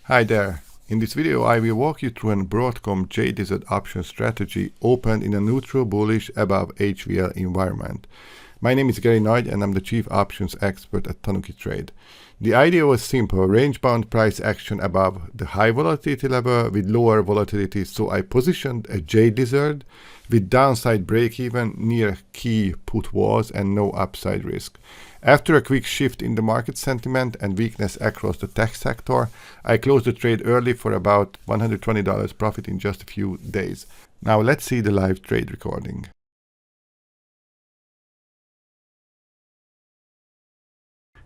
Hi there. In this video I will walk you through a Broadcom Jade Lizard option strategy opened in a neutral bullish above HVL environment. My name is Gery and I'm the chief options expert at TanukiTrade. The idea was simple: range bound price action above the high volatility level with lower volatility, so I positioned a Jade Lizard with downside break even near key put walls and no upside risk. After a quick shift in the market sentiment and weakness across the tech sector, I closed the trade early for about $120 profit in just a few days. Now let's see the live trade recording.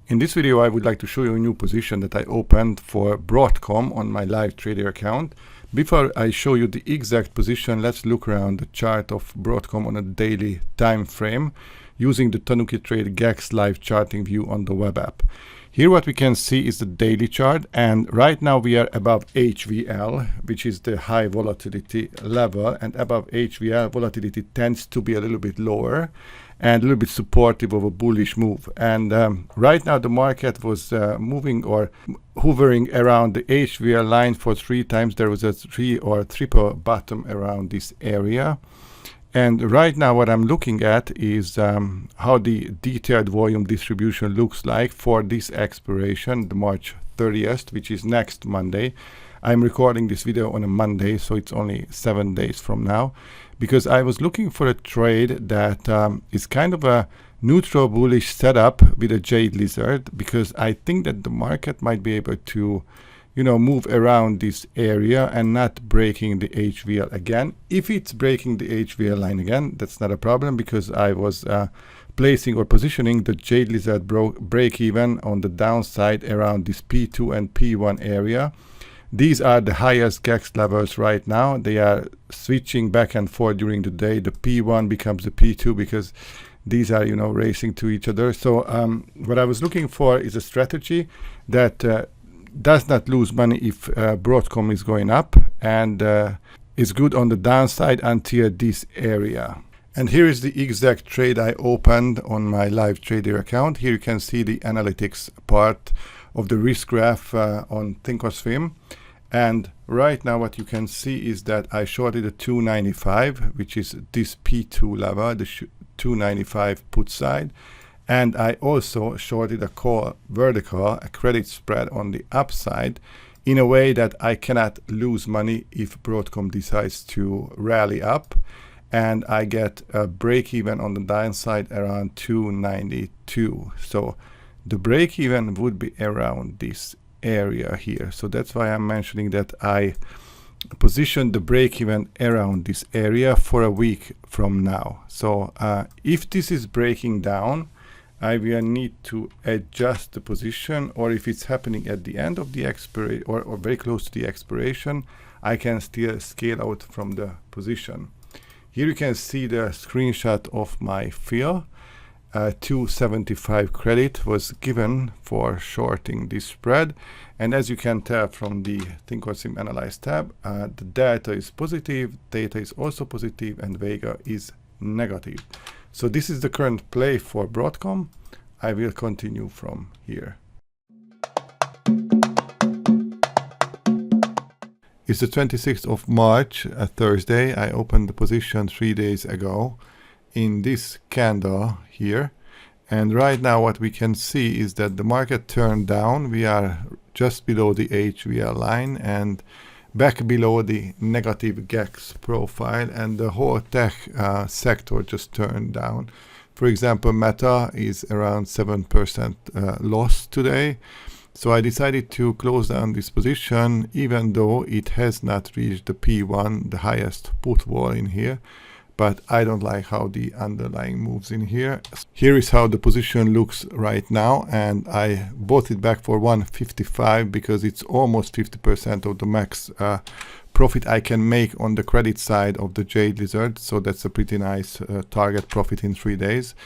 In this video, I would like to show you a new position that I opened for Broadcom on my live trader account. Before I show you the exact position, let's look around the chart of Broadcom on a daily time frame using the TanukiTrade GEX live charting view on the web app. Here what we can see is the daily chart, and right now we are above HVL, which is the high volatility level, and above HVL volatility tends to be a little bit lower and a little bit supportive of a bullish move. And right now the market was moving or hovering around the HVL line for 3 times. There was a 3 or triple bottom around this area. And right now what I'm looking at is how the detailed volume distribution looks like for this expiration, the March 30th, which is next Monday. I'm recording this video on a Monday, so it's only 7 days from now, because I was looking for a trade that is kind of a neutral bullish setup with a Jade Lizard, because I think that the market might be able to move around this area and not breaking the HVL again. If it's breaking the HVL line again, that's not a problem, because I was placing or positioning the Jade Lizard break even on the downside around this P2 and P1 area. These are the highest GEX levels right now. They are switching back and forth during the day. The P1 becomes the P2 because these are, racing to each other. So what I was looking for is a strategy that does not lose money if Broadcom is going up, and is good on the downside until this area. And here is the exact trade I opened on my live trader account. Here you can see the analytics part of the risk graph on Thinkorswim. And right now what you can see is that I shorted a 295, which is this P2 level, the 295 put side. And I also shorted a call vertical, a credit spread on the upside, in a way that I cannot lose money if Broadcom decides to rally up. And I get a break even on the downside around 292. So the break even would be around this area here. So that's why I'm mentioning that I positioned the break even around this area for a week from now. So if this is breaking down, I will need to adjust the position, or if it's happening at the end of the expiration or very close to the expiration, I can still scale out from the position. Here you can see the screenshot of my fill. 275 credit was given for shorting this spread, and as you can tell from the Thinkorswim Analyze tab, the delta is positive, theta is also positive, and vega is negative. So this is the current play for Broadcom. I will continue from here. It's the 26th of March, a Thursday. I opened the position 3 days ago in this candle here. And right now what we can see is that the market turned down. We are just below the HVL line and back below the negative GEX profile, and the whole tech sector just turned down. For example, Meta is around 7% loss today. So I decided to close down this position, even though it has not reached the P1, the highest put wall in here. But I don't like how the underlying moves in here. Here is how the position looks right now, and I bought it back for 155 because it's almost 50% of the max profit I can make on the credit side of the Jade Lizard. So that's a pretty nice target profit in 3 days.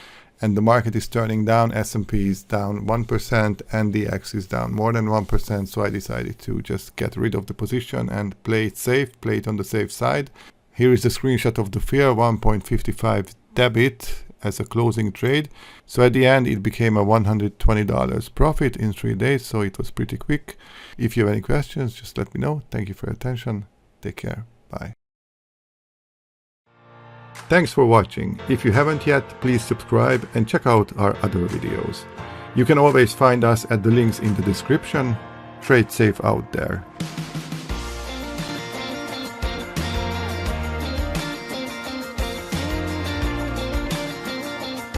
And the market is turning down. S&P is down 1%, and the GEX is down more than 1%. So I decided to just get rid of the position and play it safe, play it on the safe side. Here is the screenshot of the fill, 1.55 debit, as a closing trade. So at the end, it became a $120 profit in 3 days. So it was pretty quick. If you have any questions, just let me know. Thank you for your attention. Take care. Bye. Thanks for watching. If you haven't yet, please subscribe and check out our other videos. You can always find us at the links in the description. Trade safe out there.